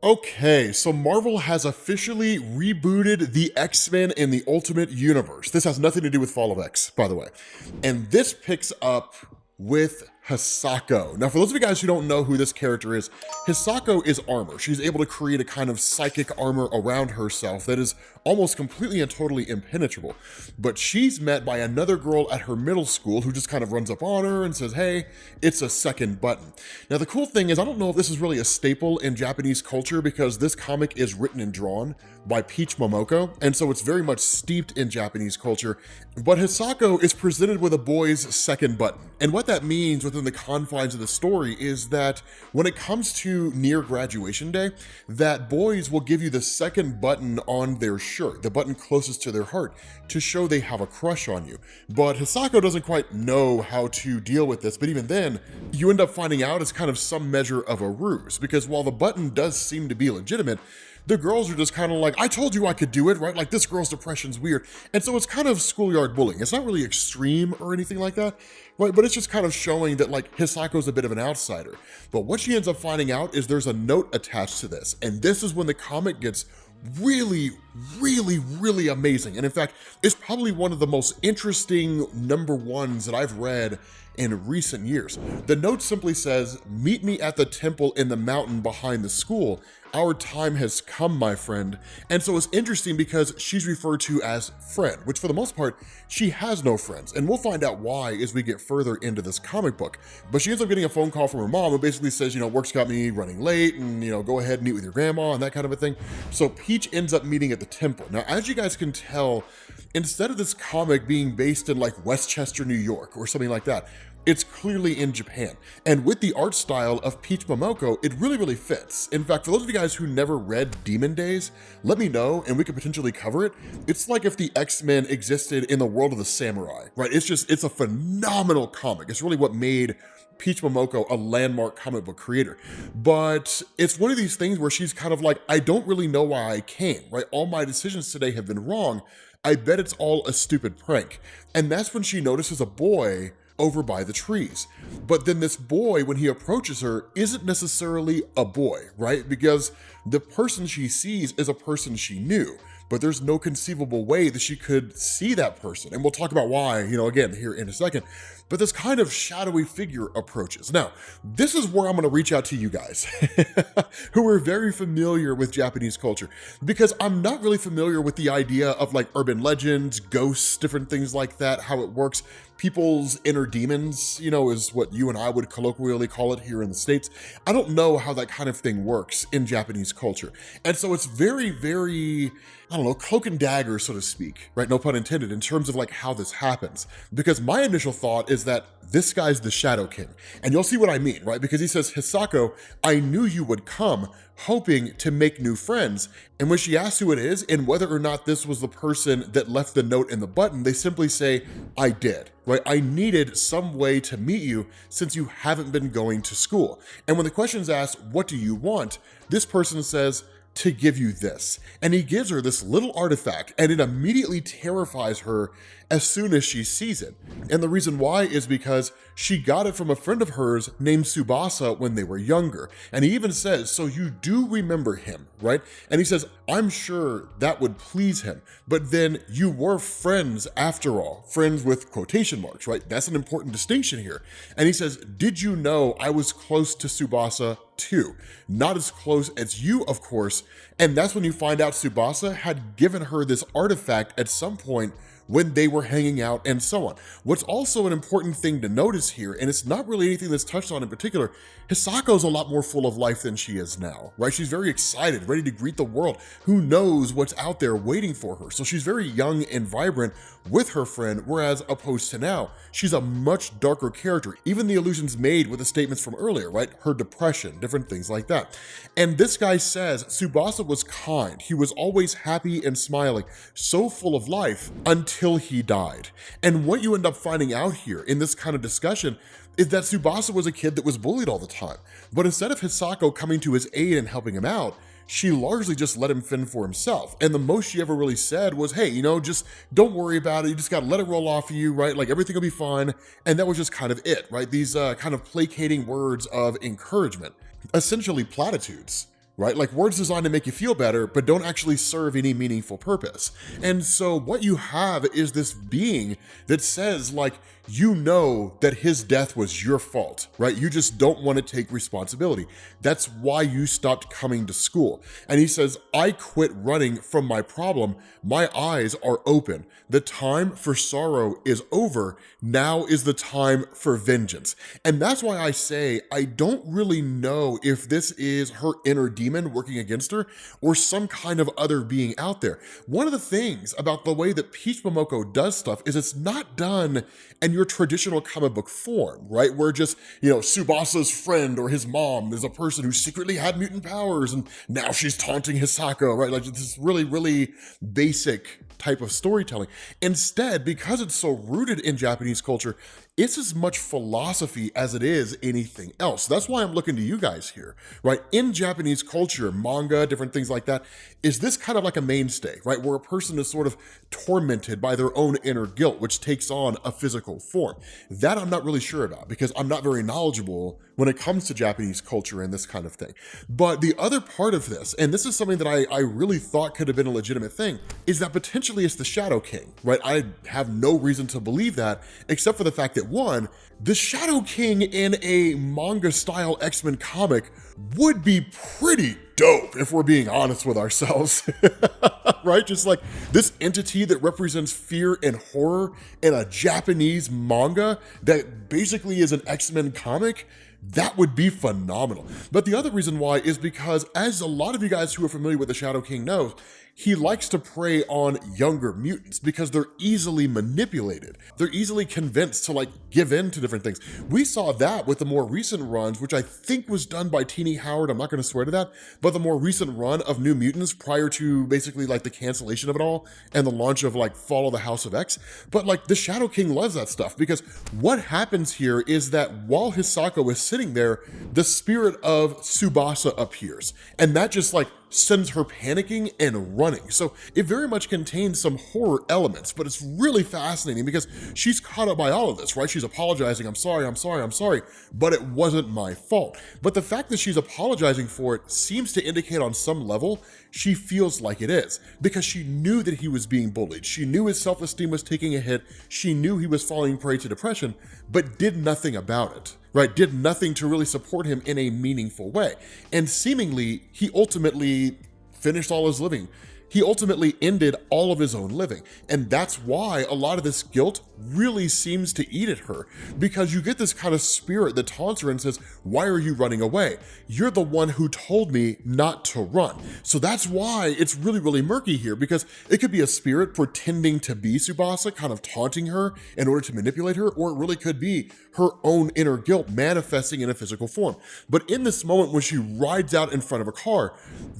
Okay, so Marvel has officially rebooted the X-Men in the Ultimate Universe. This has nothing to do with Fall of X, by the way. And this picks up with Hisako. Now, for those of you guys who don't know who this character is, Hisako is armor. She's able to create a kind of psychic armor around herself that is almost completely and totally impenetrable. But she's met by another girl at her middle school who just kind of runs up on her and says, hey, it's a second button. Now, the cool thing is, I don't know if this is really a staple in Japanese culture because this comic is written and drawn by PEACH MOMOKO, and so it's very much steeped in Japanese culture. But Hisako is presented with a boy's second button. And what that means within the confines of the story is that when it comes to near graduation day, that boys will give you the second button on their shirt, the button closest to their heart, to show they have a crush on you. But Hisako doesn't quite know how to deal with this, but even then, you end up finding out it's kind of some measure of a ruse, because while the button does seem to be legitimate, the girls are just kind of like, I told you I could do it, right? Like, this girl's depression's weird. And so it's kind of schoolyard bullying. It's not really extreme or anything like that, right? But it's just kind of showing that, like, Hisako's a bit of an outsider. But what she ends up finding out is there's a note attached to this. And this is when the comic gets really, really, really amazing. And in fact, it's probably one of the most interesting number ones that I've read in recent years. The note simply says, meet me at the temple in the mountain behind the school. Our time has come, my friend. And so it's interesting because she's referred to as friend, which for the most part, she has no friends. And we'll find out why as we get further into this comic book. But she ends up getting a phone call from her mom who basically says, you know, work's got me running late and, you know, go ahead and meet with your grandma and that kind of a thing. So Peach ends up meeting at the temple. Now, as you guys can tell, instead of this comic being based in like Westchester, New York or something like that, it's clearly in Japan. And with the art style of PEACH MOMOKO, it really, really fits. In fact, for those of you guys who never read Demon Days, let me know and we could potentially cover it. It's like if the X-Men existed in the world of the samurai, right? It's a phenomenal comic. It's really what made PEACH MOMOKO a landmark comic book creator. But it's one of these things where she's kind of like, I don't really know why I came, right? All my decisions today have been wrong. I bet it's all a stupid prank. And that's when she notices a boy over by the trees. But then this boy, when he approaches her, isn't necessarily a boy, right? Because the person she sees is a person she knew, but there's no conceivable way that she could see that person. And we'll talk about why, you know, again, here in a second. But this kind of shadowy figure approaches. Now, this is where I'm gonna reach out to you guys who are very familiar with Japanese culture, because I'm not really familiar with the idea of like urban legends, ghosts, different things like that, how it works. People's inner demons, you know, is what you and I would colloquially call it here in the States. I don't know how that kind of thing works in Japanese culture. And so it's very, very, I don't know, cloak and dagger, so to speak, right? No pun intended, in terms of like how this happens. Because my initial thought is that this guy's the Shadow King. And you'll see what I mean, right? Because he says, Hisako, I knew you would come, hoping to make new friends. And when she asks who it is and whether or not this was the person that left the note in the button, they simply say, I did, right? I needed some way to meet you since you haven't been going to school. And when the question's asked, what do you want? This person says, to give you this. And he gives her this little artifact and it immediately terrifies her as soon as she sees it. And the reason why is because she got it from a friend of hers named Tsubasa when they were younger. And he even says, so you do remember him, right? And he says, I'm sure that would please him. But then you were friends after all, friends with quotation marks, right? That's an important distinction here. And he says, did you know I was close to Tsubasa too? Not as close as you, of course. And that's when you find out Tsubasa had given her this artifact at some point when they were hanging out and so on. What's also an important thing to notice here, and it's not really anything that's touched on in particular, Hisako's a lot more full of life than she is now, right? She's very excited, ready to greet the world. Who knows what's out there waiting for her? So she's very young and vibrant with her friend, whereas opposed to now, she's a much darker character. Even the allusions made with the statements from earlier, right? Her depression, different things like that. And this guy says, Tsubasa was kind. He was always happy and smiling, so full of life until he died. And what you end up finding out here in this kind of discussion is that Tsubasa was a kid that was bullied all the time. But instead of Hisako coming to his aid and helping him out, she largely just let him fend for himself. And the most she ever really said was, hey, you know, just don't worry about it. You just got to let it roll off of you, right? Like everything will be fine. And that was just kind of it, right? These kind of placating words of encouragement, essentially platitudes. right? Like words designed to make you feel better, but don't actually serve any meaningful purpose. And so what you have is this being that says like, you know that his death was your fault, right? You just don't want to take responsibility. That's why you stopped coming to school. And he says, I quit running from my problem. My eyes are open. The time for sorrow is over. Now is the time for vengeance. And that's why I say, I don't really know if this is her inner demon working against her or some kind of other being out there. One of the things about the way that Peach Momoko does stuff is it's not done in your traditional comic book form, right? Where just, Tsubasa's friend or his mom is a person who secretly had mutant powers and now she's taunting Hisako, right? Like this really, really basic type of storytelling. Instead, because it's so rooted in Japanese culture, it's as much philosophy as it is anything else. That's why I'm looking to you guys here, right? In Japanese culture, manga, different things like that, is this kind of like a mainstay, right? Where a person is sort of tormented by their own inner guilt, which takes on a physical form. That I'm not really sure about because I'm not very knowledgeable when it comes to Japanese culture and this kind of thing. But the other part of this, and this is something that I really thought could have been a legitimate thing, is that potentially it's the Shadow King, right? I have no reason to believe that, except for the fact that one, the Shadow King in a manga style X-Men comic would be pretty dope if we're being honest with ourselves, right? Just like this entity that represents fear and horror in a Japanese manga that basically is an X-Men comic, that would be phenomenal. But the other reason why is because, as a lot of you guys who are familiar with the Shadow King knows, he likes to prey on younger mutants because they're easily manipulated. They're easily convinced to like give in to different things. We saw that with the more recent runs, which I think was done by Teenie Howard. I'm not going to swear to that, but the more recent run of New Mutants prior to basically like the cancellation of it all and the launch of like Fall of the House of X. But like the Shadow King loves that stuff because what happens here is that while Hisako is sitting there, the spirit of Tsubasa appears, and that just like sends her panicking and running. So it very much contains some horror elements, but it's really fascinating because she's caught up by all of this, right? She's apologizing, I'm sorry, but it wasn't my fault. But the fact that she's apologizing for it seems to indicate on some level she feels like it is, because she knew that he was being bullied. She knew his self-esteem was taking a hit. She knew he was falling prey to depression, but did nothing about it, right? Did nothing to really support him in a meaningful way. And seemingly, he ultimately finished all his living. He ultimately ended all of his own living. And that's why a lot of this guilt really seems to eat at her, because you get this kind of spirit that taunts her and says, why are you running away? You're the one who told me not to run. So that's why it's really, really murky here, because it could be a spirit pretending to be Tsubasa, kind of taunting her in order to manipulate her, or it really could be her own inner guilt manifesting in a physical form. But in this moment when she rides out in front of a car,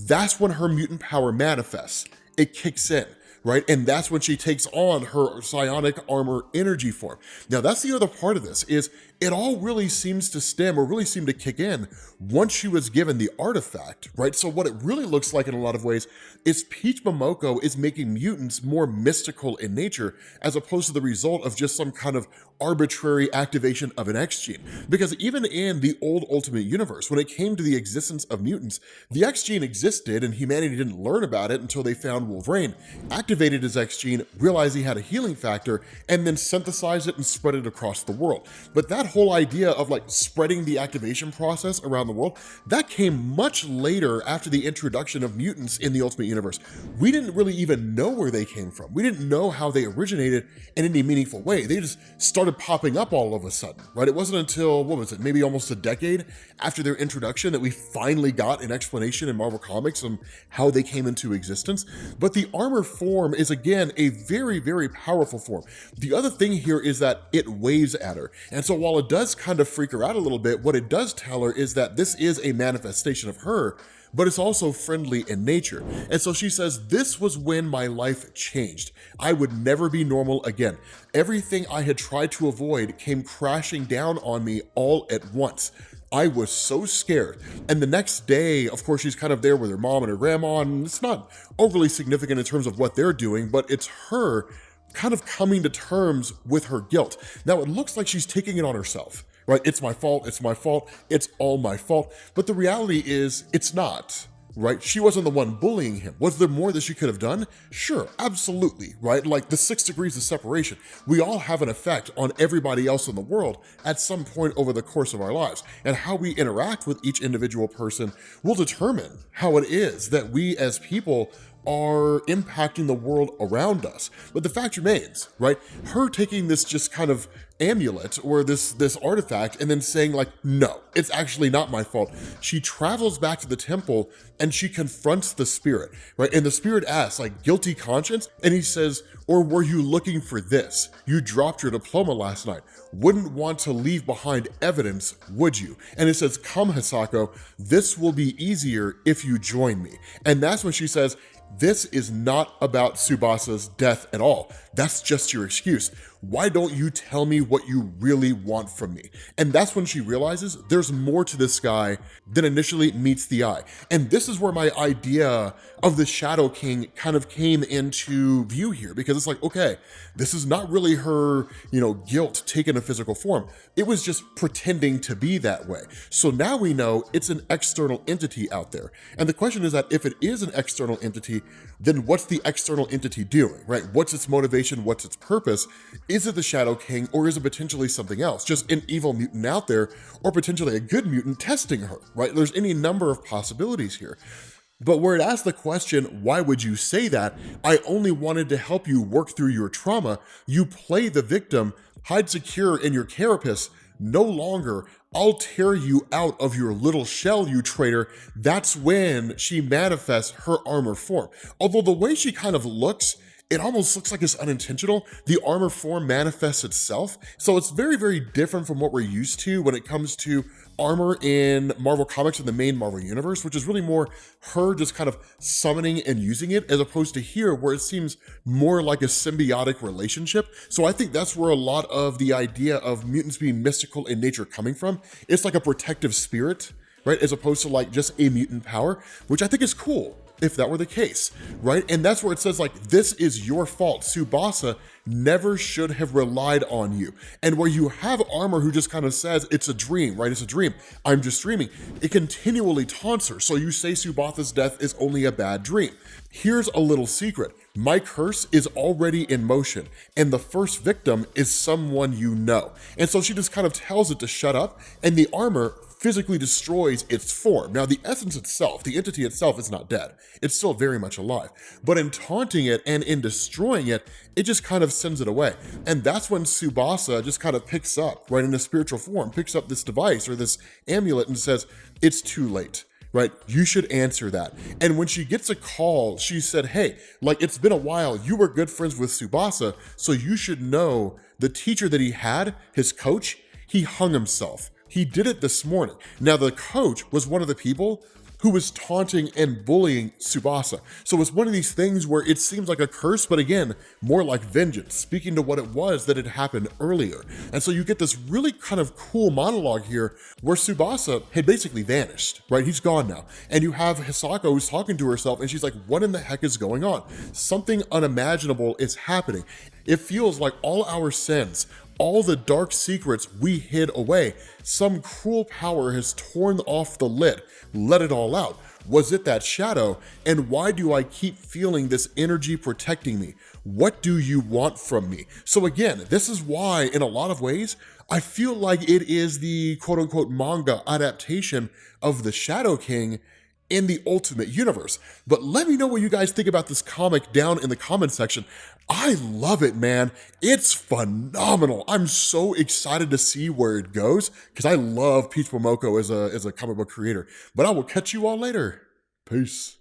that's when her mutant power manifests. It kicks in, right? And that's when she takes on her psionic armor energy form. Now, that's the other part of this, is it all really seems to stem, or really seem to kick in, once she was given the artifact, right? So what it really looks like in a lot of ways is Peach Momoko is making mutants more mystical in nature, as opposed to the result of just some kind of arbitrary activation of an X gene. Because even in the old Ultimate Universe, when it came to the existence of mutants, the X gene existed and humanity didn't learn about it until they found Wolverine, activated his X gene, realized he had a healing factor, and then synthesized it and spread it across the world. But that whole idea of like spreading the activation process around the world, that came much later after the introduction of mutants in the Ultimate Universe. We didn't really even know where they came from. We didn't know how they originated in any meaningful way. They just started popping up all of a sudden, right? It wasn't until, what was it, maybe almost a decade after their introduction that we finally got an explanation in Marvel Comics on how they came into existence. But the armor form is, again, a very, very powerful form. The other thing here is that it waves at her. And so while it does kind of freak her out a little bit, what it does tell her is that this is a manifestation of her, but it's also friendly in nature. And so she says, this was when my life changed. I would never be normal again. Everything I had tried to avoid came crashing down on me all at once. I was so scared. And the next day, of course, she's kind of there with her mom and her grandma, and it's not overly significant in terms of what they're doing, but it's her kind of coming to terms with her guilt. Now, it looks like she's taking it on herself, right? It's my fault, it's all my fault. But the reality is, it's not. right? She wasn't the one bullying him. Was there more that she could have done? Sure, absolutely, right? Like the 6 degrees of separation. We all have an effect on everybody else in the world at some point over the course of our lives. And how we interact with each individual person will determine how it is that we as people are impacting the world around us. But the fact remains, right? Her taking this just kind of amulet or this artifact and then saying like, no, it's actually not my fault. She travels back to the temple and she confronts the spirit, right? And the spirit asks like, guilty conscience? And he says, or were you looking for this? You dropped your diploma last night. Wouldn't want to leave behind evidence, would you? And it says, come Hisako, this will be easier if you join me. And that's when she says, this is not about Tsubasa's death at all. That's just your excuse. Why don't you tell me what you really want from me? And that's when she realizes there's more to this guy than initially meets the eye. And this is where my idea of the Shadow King kind of came into view here, because it's like, okay, this is not really her, guilt taken a physical form. It was just pretending to be that way. So now we know it's an external entity out there. And the question is that if it is an external entity, then what's the external entity doing, right? What's its motivation? What's its purpose? Is it the Shadow King, or is it potentially something else? Just an evil mutant out there, or potentially a good mutant testing her, right? There's any number of possibilities here. But where it asks the question, why would you say that? I only wanted to help you work through your trauma. You play the victim, hide secure in your carapace. No longer, I'll tear you out of your little shell, you traitor. That's when she manifests her armor form. Although the way she kind of looks, it almost looks like it's unintentional. The armor form manifests itself. So it's very, very different from what we're used to when it comes to armor in Marvel Comics in the main Marvel universe, which is really more her just kind of summoning and using it, as opposed to here where it seems more like a symbiotic relationship. So I think that's where a lot of the idea of mutants being mystical in nature coming from. It's like a protective spirit, right? As opposed to like just a mutant power, which I think is cool if that were the case, right? And that's where it says like, this is your fault. Tsubasa never should have relied on you. And where you have armor who just kind of says, it's a dream, right? It's a dream. I'm just dreaming. It continually taunts her. So you say Tsubasa's death is only a bad dream. Here's a little secret. My curse is already in motion, and the first victim is someone you know. And so she just kind of tells it to shut up, and the armor physically destroys its form. Now, the essence itself, the entity itself is not dead. It's still very much alive. But in taunting it and in destroying it, it just kind of sends it away. And that's when Tsubasa just kind of picks up, right, in a spiritual form, picks up this device or this amulet and says, it's too late. Right? You should answer that. And when she gets a call, she said, hey, like it's been a while. You were good friends with Tsubasa, so you should know the teacher that he had, his coach, he hung himself. He did it this morning. Now, the coach was one of the people who was taunting and bullying Tsubasa. So it's one of these things where it seems like a curse, but again, more like vengeance, speaking to what it was that had happened earlier. And so you get this really kind of cool monologue here where Tsubasa had basically vanished, right? He's gone now. And you have Hisako who's talking to herself and she's like, what in the heck is going on? Something unimaginable is happening. It feels like all our sins, all the dark secrets we hid away, some cruel power has torn off the lid, let it all out. Was it that shadow? And why do I keep feeling this energy protecting me? What do you want from me? So again, this is why in a lot of ways, I feel like it is the quote unquote manga adaptation of the Shadow King in the Ultimate Universe. But let me know what you guys think about this comic down in the comment section. I love it, man. It's phenomenal. I'm so excited to see where it goes because I love PEACH MOMOKO as a comic book creator. But I will catch you all later. Peace.